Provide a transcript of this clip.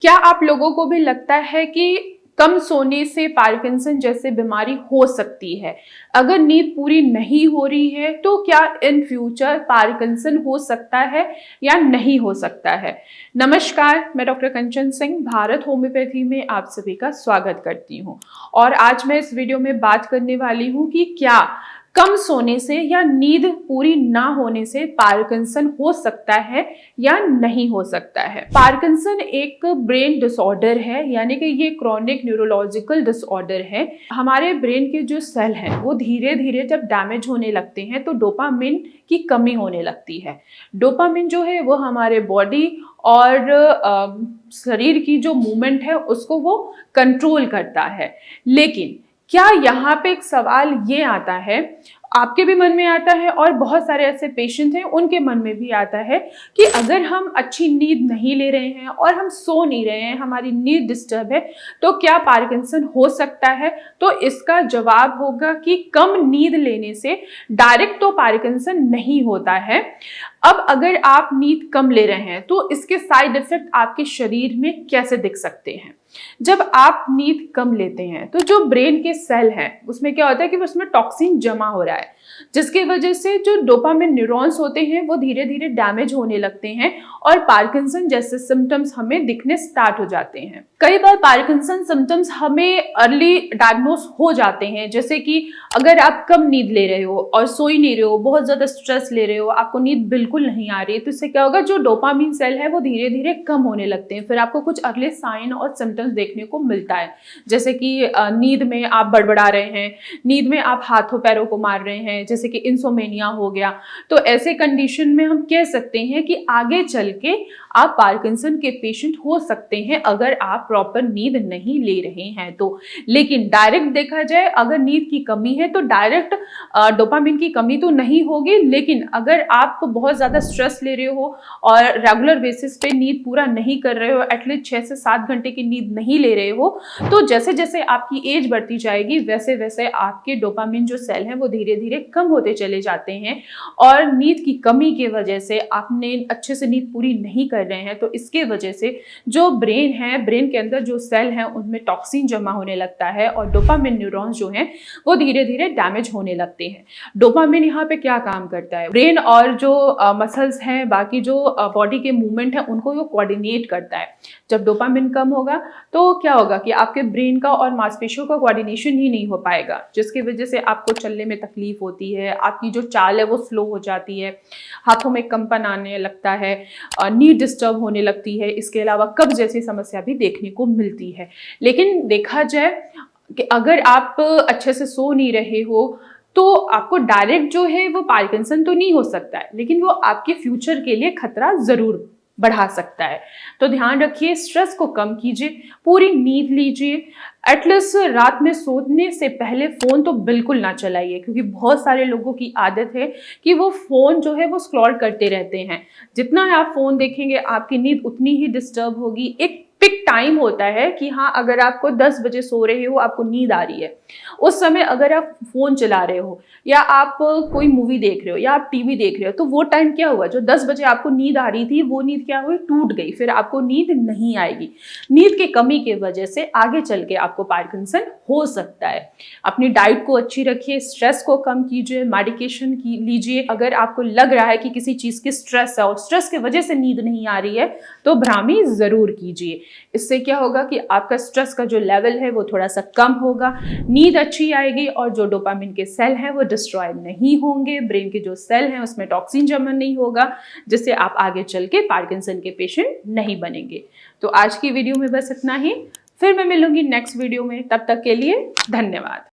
क्या आप लोगों को भी लगता है कि कम सोने से पार्किंसन जैसे बीमारी हो सकती है? अगर नींद पूरी नहीं हो रही है तो क्या इन फ्यूचर पार्किंसन हो सकता है या नहीं हो सकता है? नमस्कार, मैं डॉक्टर कंचन सिंह भारत होम्योपैथी में आप सभी का स्वागत करती हूँ। और आज मैं इस वीडियो में बात करने वाली हूँ कि क्या कम सोने से या नींद पूरी ना होने से पार्किंसन हो सकता है या नहीं हो सकता है। पार्किंसन एक ब्रेन डिसऑर्डर है, यानी कि ये क्रॉनिक न्यूरोलॉजिकल डिसऑर्डर है। हमारे ब्रेन के जो सेल हैं वो धीरे धीरे जब डैमेज होने लगते हैं तो डोपामिन की कमी होने लगती है। डोपामिन जो है वो हमारे बॉडी और शरीर की जो मूवमेंट है उसको वो कंट्रोल करता है। लेकिन क्या यहाँ पे एक सवाल ये आता है, आपके भी मन में आता है और बहुत सारे ऐसे पेशेंट हैं उनके मन में भी आता है कि अगर हम अच्छी नींद नहीं ले रहे हैं और हम सो नहीं रहे हैं, हमारी नींद डिस्टर्ब है, तो क्या पार्किंसन हो सकता है? तो इसका जवाब होगा कि कम नींद लेने से डायरेक्ट तो पार्किंसन नहीं होता है। अब अगर आप नींद कम ले रहे हैं तो इसके साइड इफेक्ट आपके शरीर में कैसे दिख सकते हैं? जब आप नींद कम लेते हैं तो जो ब्रेन के सेल हैं उसमें क्या होता है कि उसमें टॉक्सिन जमा हो रहा है, जिसकी वजह से जो डोपामिन न्यूरॉन्स होते हैं वो धीरे धीरे डैमेज होने लगते हैं और पार्किंसन जैसे सिम्टम्स हमें दिखने स्टार्ट हो जाते हैं। कई बार पार्किंसन सिम्टम्स हमें अर्ली डायग्नोस हो जाते हैं, जैसे कि अगर आप कम नींद ले रहे हो और सो ही नहीं रहे हो, बहुत ज्यादा स्ट्रेस ले रहे हो, आपको नींद बिल्कुल नहीं आ रही है, तो इससे क्या होगा, जो डोपामिन सेल है वो धीरे धीरे कम होने लगते हैं। फिर आपको कुछ अर्ली साइन और सिम्टम्स देखने को मिलता है, जैसे कि नींद में आप बड़बड़ा रहे हैं, नींद में आप हाथों पैरों को मार रहे हैं, जैसे कि इंसोमेनिया हो गया। तो ऐसे कंडीशन में हम कह सकते हैं कि आगे चल के आप पार्किंसन के पेशेंट हो सकते हैं अगर आप प्रॉपर नींद नहीं ले रहे हैं तो। लेकिन डायरेक्ट देखा जाए, अगर नींद की कमी है तो डायरेक्ट डोपामिन की कमी तो नहीं होगी, लेकिन अगर आप बहुत ज्यादा स्ट्रेस ले रहे हो और रेगुलर बेसिस पे नींद पूरा नहीं कर रहे हो, एटलीस्ट 6 से 7 घंटे की नींद नहीं ले रहे हो, तो जैसे जैसे आपकी एज बढ़ती जाएगी वैसे वैसे आपके डोपामिन जो सेल हैं वो धीरे धीरे कम होते चले जाते हैं। और नींद की कमी की वजह से आपने अच्छे से नींद पूरी नहीं कर रहे हैं, तो इसके वजह से जो ब्रेन है, ब्रेन के अंदर जो सेल हैं उनमें टॉक्सिन जमा होने लगता है और डोपामिन न्यूरॉन्स जो हैं वो धीरे धीरे डैमेज होने लगते हैं। डोपामिन यहाँ पे क्या काम करता है, ब्रेन और जो मसल्स हैं, बाकी जो बॉडी के मूवमेंट है उनको वो कोऑर्डिनेट करता है। जब डोपामिन कम होगा तो क्या होगा कि आपके ब्रेन का और मांसपेशियों का कोऑर्डिनेशन ही नहीं हो पाएगा, जिसकी वजह से आपको चलने में तकलीफ होती है, आपकी जो चाल है वो स्लो हो जाती है, हाथों में कंपन आने लगता है, नींद डिस्टर्ब होने लगती है। इसके अलावा कब्ज जैसी समस्या भी देखने को मिलती है। लेकिन देखा जाए कि अगर आप अच्छे से सो नहीं रहे हो तो आपको डायरेक्ट जो है वो पार्किंसन तो नहीं हो सकता है, लेकिन वो आपके फ्यूचर के लिए खतरा जरूर बढ़ा सकता है। तो ध्यान रखिए, स्ट्रेस को कम कीजिए, पूरी नींद लीजिए, एटलीस्ट रात में सोने से पहले फोन तो बिल्कुल ना चलाइए, क्योंकि बहुत सारे लोगों की आदत है कि वो फोन जो है वो स्क्रॉल करते रहते हैं। जितना आप फोन देखेंगे आपकी नींद उतनी ही डिस्टर्ब होगी। एक पिक टाइम होता है कि हाँ, अगर आपको 10 बजे सो रहे हो, आपको नींद आ रही है, उस समय अगर आप फोन चला रहे हो या आप कोई मूवी देख रहे हो या आप टीवी देख रहे हो, तो वो टाइम क्या हुआ, जो 10 बजे आपको नींद आ रही थी वो नींद क्या हुई, टूट गई, फिर आपको नींद नहीं आएगी। नींद की कमी की वजह से आगे चल के आपको पार्किंसन हो सकता है। अपनी डाइट को अच्छी रखिए, स्ट्रेस को कम कीजिए, मेडिकेशन लीजिए। अगर आपको लग रहा है कि किसी चीज की स्ट्रेस है और स्ट्रेस की वजह से नींद नहीं आ रही है तो भ्रामी जरूर कीजिए। इससे क्या होगा कि आपका स्ट्रेस का जो लेवल है वो थोड़ा सा कम होगा, नींद अच्छी आएगी और जो डोपामिन के सेल हैं वो डिस्ट्रॉय नहीं होंगे, ब्रेन के जो सेल हैं उसमें टॉक्सिन जमा नहीं होगा, जिससे आप आगे चल के पार्किंसन के पेशेंट नहीं बनेंगे। तो आज की वीडियो में बस इतना ही, फिर मैं मिलूंगी नेक्स्ट वीडियो में, तब तक के लिए धन्यवाद।